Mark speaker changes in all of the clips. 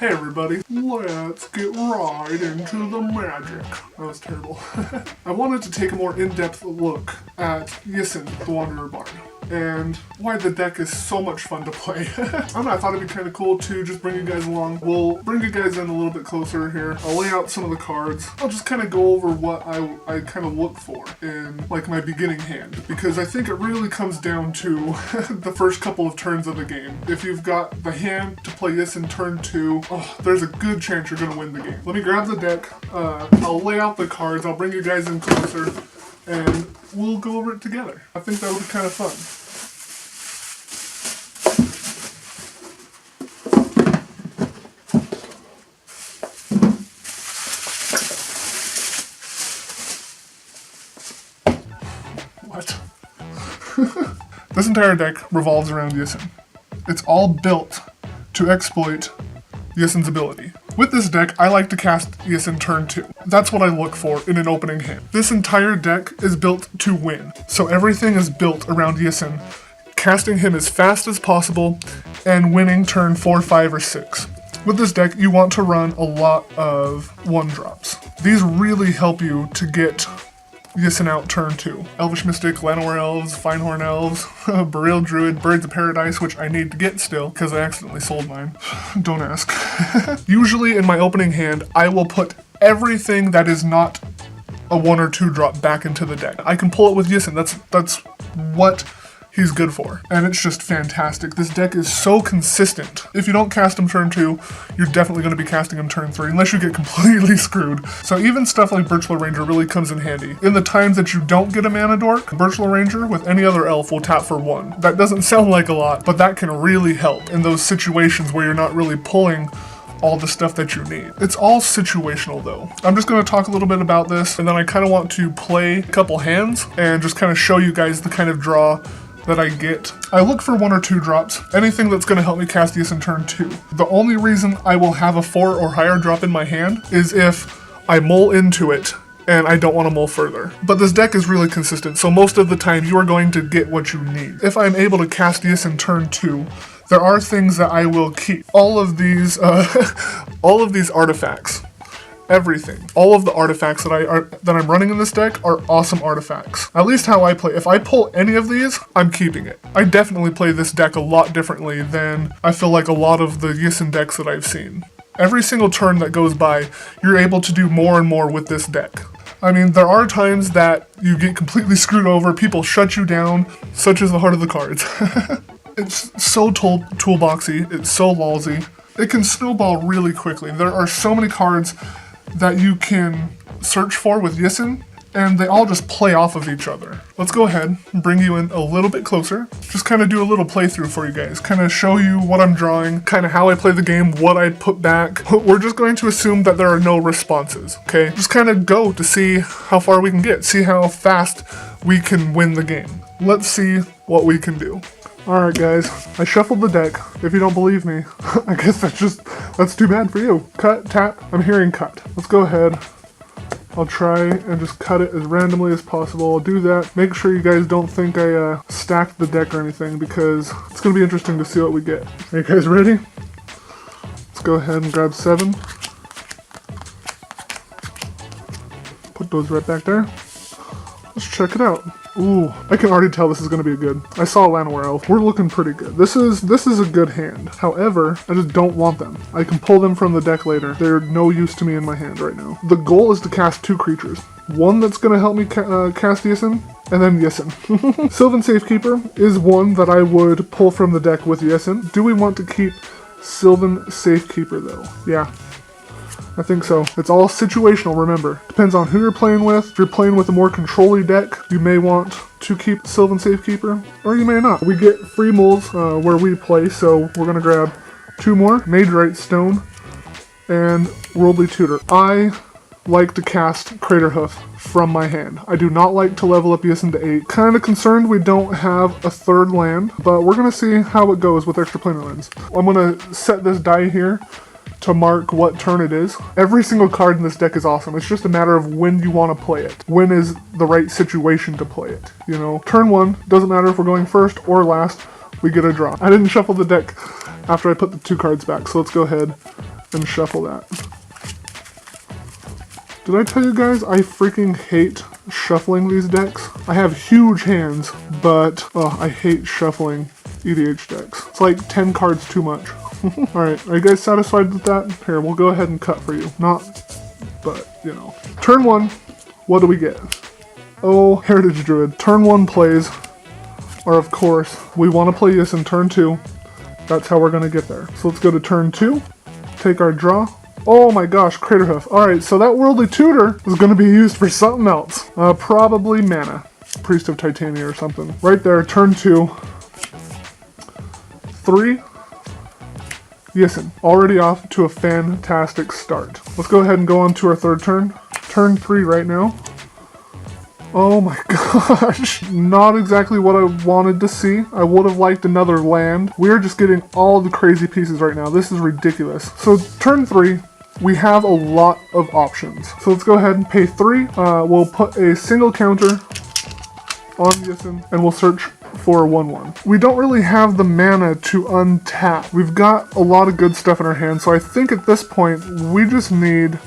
Speaker 1: Hey everybody, let's get right into the magic. That was terrible. I wanted to take a more in-depth look at Yisan, the Wanderer Bard, and why the deck is so much fun to play. I don't know, I thought it'd be kind of cool to just bring you guys along. We'll bring you guys in a little bit closer here. I'll lay out some of the cards. I'll just kind of go over what I kind of look for in like my beginning hand, because I think it really comes down to the first couple of turns of the game. If you've got the hand to play Yisan turn 2, there's a good chance you're gonna win the game. Let me grab the deck, I'll lay out the cards, I'll bring you guys in closer, and we'll go over it together. I think that would be kind of fun. What? This entire deck revolves around Yisan. It's all built to exploit Yisan's ability. With this deck, I like to cast Yisan turn 2. That's what I look for in an opening hand. This entire deck is built to win, so everything is built around Yisan, casting him as fast as possible and winning turn 4, 5, or 6. With this deck, you want to run a lot of 1-drops. These really help you to get Yisan out turn 2. Elvish Mystic, Llanowar Elves, Finehorn Elves, Burial Druid, Birds of Paradise, which I need to get still, because I accidentally sold mine. Don't ask. Usually in my opening hand, I will put everything that is not a 1 or 2 drop back into the deck. I can pull it with Yisan, that's what he's good for, and it's just fantastic. This deck is so consistent. If you don't cast him turn 2, you're definitely going to be casting him turn 3, unless you get completely screwed. So even stuff like Birchlow Ranger really comes in handy. In the times that you don't get a Mana Dork, Birchlow Ranger with any other elf will tap for 1. That doesn't sound like a lot, but that can really help in those situations where you're not really pulling all the stuff that you need. It's all situational though. I'm just going to talk a little bit about this, and then I kind of want to play a couple hands and just kind of show you guys the kind of draw that I get. I look for 1 or 2 drops, anything that's going to help me cast Yisan turn 2. The only reason I will have a 4 or higher drop in my hand is if I mull into it and I don't want to mull further. But this deck is really consistent, so most of the time you are going to get what you need. If I'm able to cast Yisan turn 2, there are things that I will keep. All of these artifacts. Everything. All of the artifacts that I'm running in this deck are awesome artifacts. At least how I play. If I pull any of these, I'm keeping it. I definitely play this deck a lot differently than I feel like a lot of the Yisan decks that I've seen. Every single turn that goes by, you're able to do more and more with this deck. I mean, there are times that you get completely screwed over, people shut you down, such as the Heart of the Cards. It's so toolboxy, it's so lousy. It can snowball really quickly. There are so many cards that you can search for with Yisan, and they all just play off of each other. Let's go ahead and bring you in a little bit closer. Just kind of do a little playthrough for you guys. Kind of show you what I'm drawing, kind of how I play the game, what I put back. We're just going to assume that there are no responses, okay? Just kind of go to see how far we can get, see how fast we can win the game. Let's see what we can do. Alright guys, I shuffled the deck. If you don't believe me, I guess that's too bad for you. Cut, tap, I'm hearing cut. Let's go ahead. I'll try and just cut it as randomly as possible. I'll do that. Make sure you guys don't think I stacked the deck or anything, because it's going to be interesting to see what we get. Are you guys ready? Let's go ahead and grab 7. Put those right back there. Let's check it out. Ooh, I can already tell this is going to be good. I saw a Llanowar Elf. We're looking pretty good. This is a good hand. However, I just don't want them. I can pull them from the deck later. They're no use to me in my hand right now. The goal is to cast 2 creatures. One that's going to help me cast Yisan, and then Yisan. Sylvan Safekeeper is one that I would pull from the deck with Yisan. Do we want to keep Sylvan Safekeeper though? Yeah. I think so. It's all situational, remember. Depends on who you're playing with. If you're playing with a more control-y deck, you may want to keep Sylvan Safekeeper, or you may not. We get free mulls where we play, so we're going to grab 2 more. Magerite Stone and Worldly Tutor. I like to cast Craterhoof from my hand. I do not like to level up Yisan to 8. Kind of concerned we don't have a 3rd land, but we're going to see how it goes with extra planar lands. I'm going to set this die here to mark what turn it is. Every single card in this deck is awesome. It's just a matter of when you want to play it. When is the right situation to play it, you know? Turn 1, doesn't matter if we're going first or last, we get a draw. I didn't shuffle the deck after I put the 2 cards back, so let's go ahead and shuffle that. Did I tell you guys I freaking hate shuffling these decks? I have huge hands, but I hate shuffling EDH decks. It's like 10 cards too much. Alright, are you guys satisfied with that? Here, we'll go ahead and cut for you. But, you know. Turn 1, what do we get? Oh, Heritage Druid. Turn 1 plays are, of course, we want to play Yisan turn 2. That's how we're going to get there. So let's go to turn 2, take our draw. Oh my gosh, Craterhoof. Alright, so that Worldly Tutor is going to be used for something else. Probably mana. Priest of Titania or something. Right there, turn 2. 3. Yisan. Already off to a fantastic start. Let's go ahead and go on to our third turn. Turn 3 right now. Oh my gosh. Not exactly what I wanted to see. I would have liked another land. We're just getting all the crazy pieces right now. This is ridiculous. So turn 3. We have a lot of options. So let's go ahead and pay 3. We'll put a single counter on Yisan, and we'll search for a 1/1. We don't really have the mana to untap. We've got a lot of good stuff in our hand, so I think at this point we just need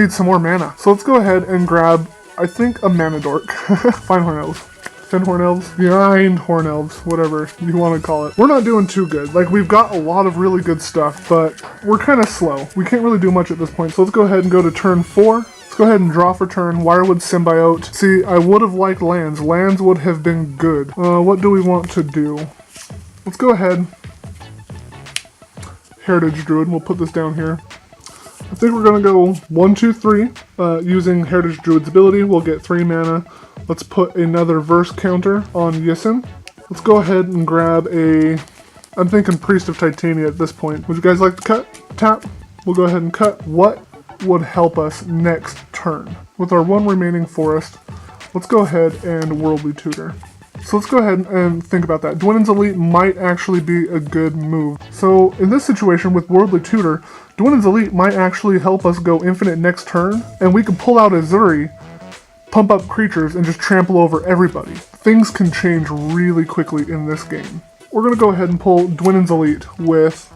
Speaker 1: some more mana. So let's go ahead and grab, I think, a mana dork. Fine Horn Elves. Finhorn Elves? Behind Horn Elves, whatever you want to call it. We're not doing too good. Like, we've got a lot of really good stuff, but we're kind of slow. We can't really do much at this point, so let's go ahead and go to turn 4. Let's go ahead and draw for turn. Wirewood Symbiote. See, I would have liked lands. Lands would have been good. What do we want to do? Let's go ahead. Heritage Druid. We'll put this down here. I think we're going to go 1, 2, 3. Using Heritage Druid's ability, we'll get 3 mana. Let's put another verse counter on Yisan. Let's go ahead and grab a... I'm thinking Priest of Titania at this point. Would you guys like to cut? Tap. We'll go ahead and cut. What would help us next turn? With our 1 remaining forest, let's go ahead and Worldly Tutor. So let's go ahead and think about that. Dwynen's Elite might actually be a good move. So in this situation with Worldly Tutor, Dwynen's Elite might actually help us go infinite next turn, and we can pull out Azuri, pump up creatures, and just trample over everybody. Things can change really quickly in this game. We're going to go ahead and pull Dwynen's Elite with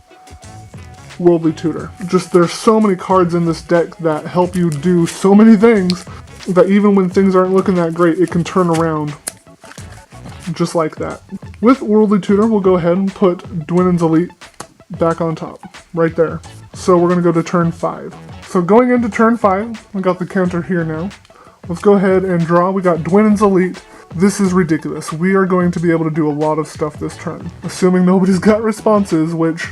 Speaker 1: Worldly Tutor. Just there's so many cards in this deck that help you do so many things that even when things aren't looking that great, it can turn around just like that. With Worldly Tutor, we'll go ahead and put Dwynen's Elite back on top, right there. So we're going to go to turn 5. So going into turn 5, we got the counter here now. Let's go ahead and draw. We got Dwynen's Elite. This is ridiculous. We are going to be able to do a lot of stuff this turn. Assuming nobody's got responses, which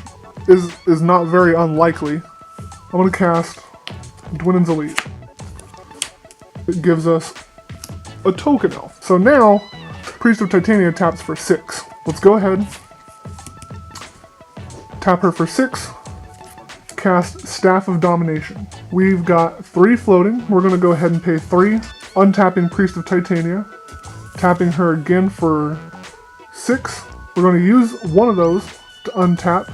Speaker 1: is not very unlikely. I'm going to cast Dwynen's Elite. It gives us a token elf. So now, Priest of Titania taps for 6. Let's go ahead. Tap her for 6. Cast Staff of Domination. We've got 3 floating. We're going to go ahead and pay 3. Untapping Priest of Titania. Tapping her again for 6. We're going to use one of those to untap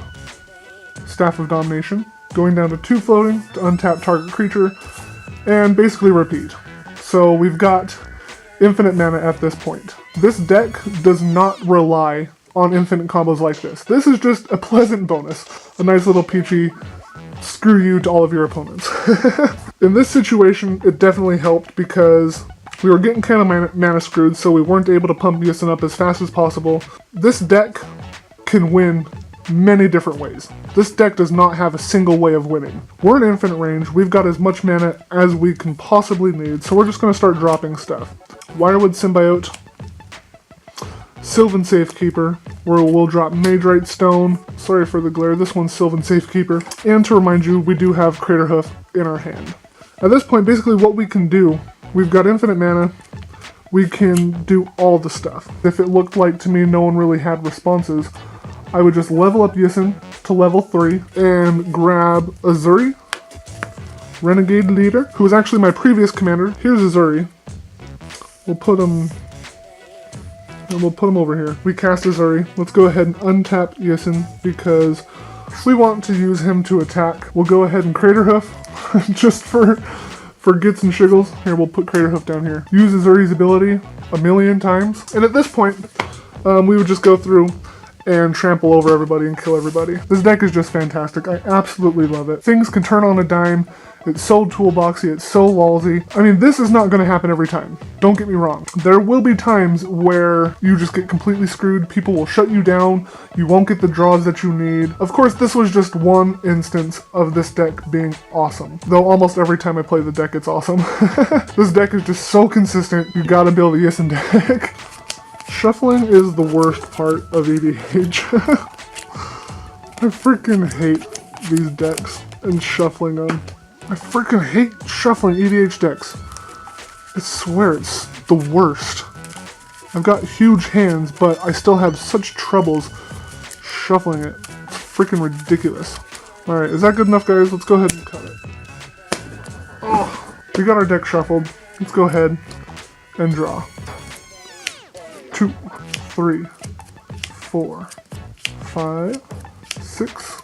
Speaker 1: Staff of Domination. Going down to 2 floating to untap target creature. And basically repeat. So we've got infinite mana at this point. This deck does not rely on infinite combos like this. This is just a pleasant bonus. A nice little peachy screw you to all of your opponents. In this situation, it definitely helped because we were getting kind of mana screwed, so we weren't able to pump Yisan up as fast as possible. This deck can win many different ways. This deck does not have a single way of winning. We're in infinite range, we've got as much mana as we can possibly need, so we're just going to start dropping stuff. Wirewood Symbiote, Sylvan Safekeeper, where we'll drop Magerite Stone. Sorry for the glare, this one's Sylvan Safekeeper. And to remind you, we do have Craterhoof in our hand. At this point, basically what we can do, we've got infinite mana, we can do all the stuff. If it looked like to me no one really had responses, I would just level up Yisan to level 3 and grab Azuri, Renegade Leader, who was actually my previous commander. Here's Azuri. We'll put him over here. We cast Azuri. Let's go ahead and untap Yisan because we want to use him to attack. We'll go ahead and Craterhoof just for gits and shiggles. Here, we'll put Craterhoof down here. Use Azuri's ability a million times. And at this point, we would just go through and trample over everybody and kill everybody. This deck is just fantastic. I absolutely love it. Things can turn on a dime. It's so toolboxy, it's so lolsy. I mean, this is not going to happen every time. Don't get me wrong. There will be times where you just get completely screwed. People will shut you down. You won't get the draws that you need. Of course, this was just one instance of this deck being awesome. Though almost every time I play the deck, it's awesome. This deck is just so consistent. You gotta build a Yisan deck. Shuffling is the worst part of EDH. I freaking hate these decks and shuffling them. I freaking hate shuffling EDH decks. I swear it's the worst. I've got huge hands, but I still have such troubles shuffling it. It's freaking ridiculous. Alright, is that good enough, guys? Let's go ahead and cut it. Oh, we got our deck shuffled. Let's go ahead and draw. 2, 3, 4, 5, 6,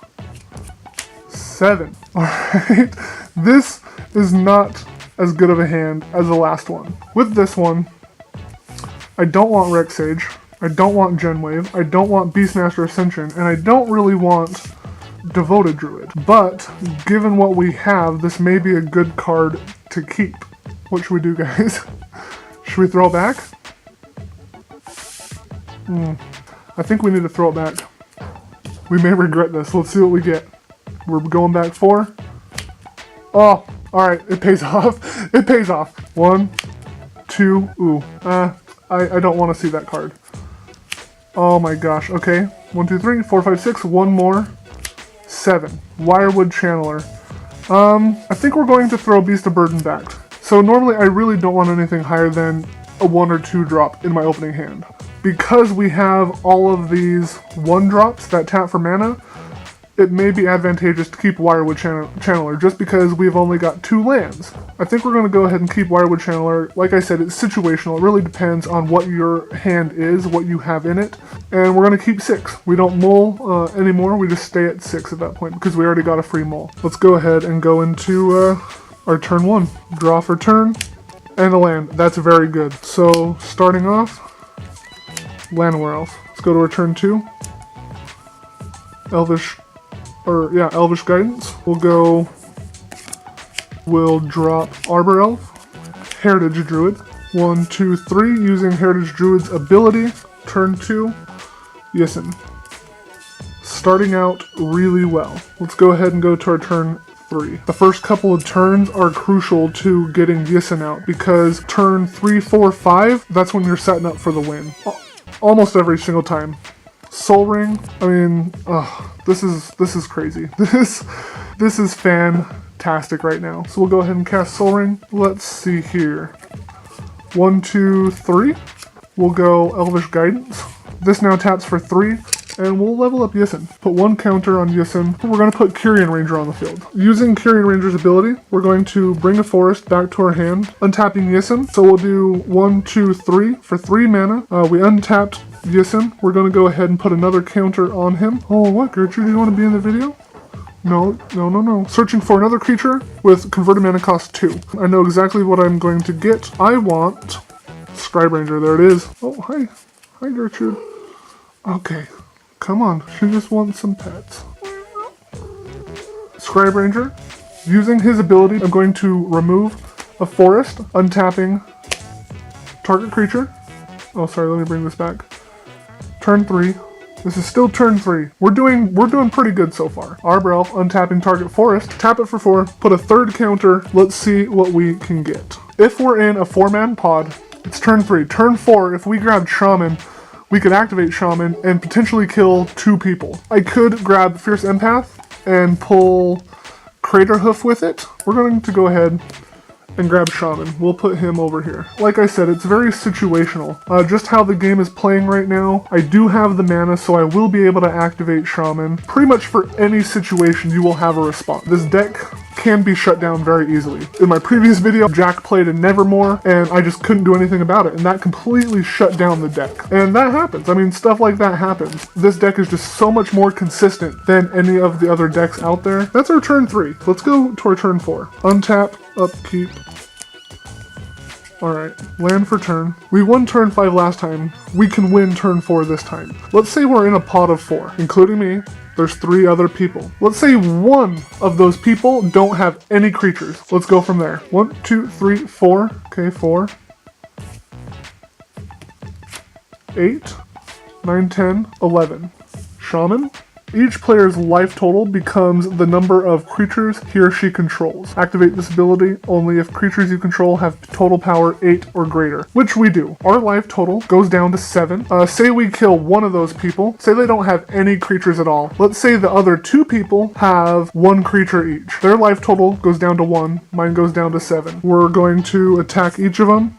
Speaker 1: 7. Alright, this is not as good of a hand as the last one. With this one, I don't want Rex Sage, I don't want Genwave, I don't want Beastmaster Ascension, and I don't really want Devoted Druid. But, given what we have, this may be a good card to keep. What should we do, guys? Should we throw it back? I think we need to throw it back. We may regret this. Let's see what we get. We're going back 4. Oh, alright, it pays off. It pays off. 1, 2, ooh. I don't want to see that card. Oh my gosh, okay. 1, 2, 3, 4, 5, 6, one more. 7. Wirewood Channeler. I think we're going to throw Beast of Burden back. So normally I really don't want anything higher than a 1 or 2 drop in my opening hand. Because we have all of these 1 drops that tap for mana, it may be advantageous to keep Wirewood Channeler just because we've only got 2 lands. I think we're going to go ahead and keep Wirewood Channeler. Like I said, it's situational. It really depends on what your hand is, what you have in it. And we're going to keep 6. We don't mull anymore. We just stay at 6 at that point because we already got a free mull. Let's go ahead and go into our turn 1. Draw for turn and a land. That's very good. So starting off, Llanowar Elf. Let's go to our turn 2. Elvish Guidance. We'll drop Arbor Elf, Heritage Druid. 1, 2, 3, using Heritage Druid's ability. Turn 2, Yisan. Starting out really well. Let's go ahead and go to our turn 3. The first couple of turns are crucial to getting Yisan out because turn 3, 4, 5, that's when you're setting up for the win. Almost every single time. Soul Ring, I mean, this is crazy. This is fantastic right now. So we'll go ahead and cast Soul Ring. Let's see here. 1, 2, 3. We'll go Elvish Guidance. This now taps for 3, and we'll level up Yisan. Put 1 counter on Yisan. We're going to put Kyrian Ranger on the field. Using Kyrian Ranger's ability, we're going to bring a forest back to our hand, untapping Yisan. So we'll do 1, 2, 3 for 3 mana. We untapped Yisan. We're going to go ahead and put another counter on him. Oh, what, Gertrude? Do you want to be in the video? No. Searching for another creature with converted mana cost 2. I know exactly what I'm going to get. I want Scribe Ranger. There it is. Oh, hi. Hi, Gertrude. Okay. Come on. She just wants some pets. Scribe Ranger. Using his ability, I'm going to remove a forest, untapping target creature. Oh, sorry. Let me bring this back. Turn 3. This is still turn 3. We're doing pretty good so far. Arbor Elf, untapping target forest, tap it for 4, put a 3rd counter. Let's see what we can get. If we're in a 4-man pod, it's turn 3. Turn 4, if we grab Shaman, we could activate Shaman and potentially kill 2 people. I could grab Fierce Empath and pull Crater Hoof with it. We're going to go ahead and grab Shaman. We'll put him over here. Like I said, it's very situational. Just how the game is playing right now, I do have the mana, so I will be able to activate Shaman. Pretty much for any situation, you will have a response. This deck can be shut down very easily. In my previous video, Jack played a Nevermore, and I just couldn't do anything about it, and that completely shut down the deck. And that happens. I mean, stuff like that happens. This deck is just so much more consistent than any of the other decks out there. That's our turn 3. Let's go to our turn 4. Untap, upkeep. Alright, land for turn. We won turn 5 last time. We can win turn 4 this time. Let's say we're in a pot of 4, including me. There's 3 other people. Let's say one of those people don't have any creatures. Let's go from there. 1, 2, 3, 4. Okay, 4. 8, 9, 10, 11. Shaman. Each player's life total becomes the number of creatures he or she controls. Activate this ability only if creatures you control have total power 8 or greater, which we do. Our life total goes down to 7. Say we kill one of those people. Say they don't have any creatures at all. Let's say the other 2 people have 1 creature each. Their life total goes down to 1. Mine goes down to 7. We're going to attack each of them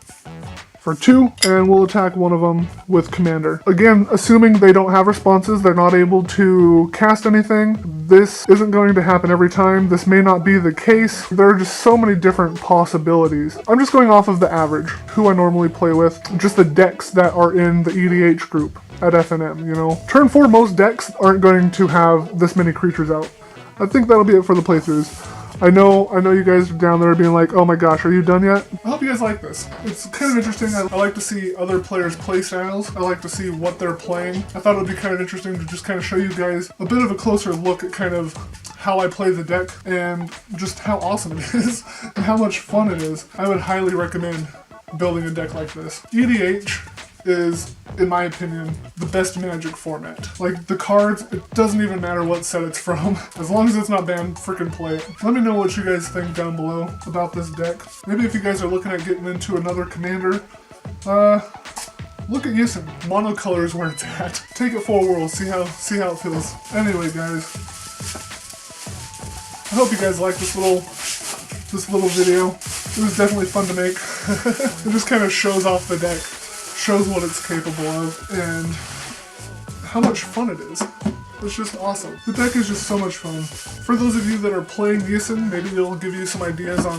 Speaker 1: for 2, and we'll attack one of them with Commander. Again, assuming they don't have responses, they're not able to cast anything. This isn't going to happen every time. This may not be the case. There are just so many different possibilities. I'm just going off of the average, who I normally play with, just the decks that are in the EDH group at FNM, you know. Turn 4, most decks aren't going to have this many creatures out. I think that'll be it for the playthroughs. I know you guys are down there being like, oh my gosh, are you done yet? I hope you guys like this. It's kind of interesting. I like to see other players' play styles. I like to see what they're playing. I thought it would be kind of interesting to just kind of show you guys a bit of a closer look at kind of how I play the deck and just how awesome it is and how much fun it is. I would highly recommend building a deck like this. EDH is, in my opinion, the best Magic format. Like, the cards, it doesn't even matter what set it's from. As long as it's not banned, freaking play it. Let me know what you guys think down below about this deck. Maybe if you guys are looking at getting into another commander, look at Yisan. Monocolor is where it's at. Take it for a whirl, see how it feels. Anyway, guys, I hope you guys liked this little video. It was definitely fun to make. It just kind of shows off the deck. Shows what it's capable of and how much fun it is. It's just awesome. The deck is just so much fun. For those of you that are playing Yisan, maybe it'll give you some ideas on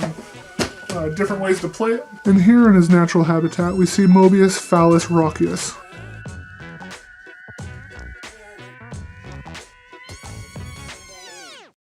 Speaker 1: different ways to play it. And here in his natural habitat, we see Mobius Phallus Rockius.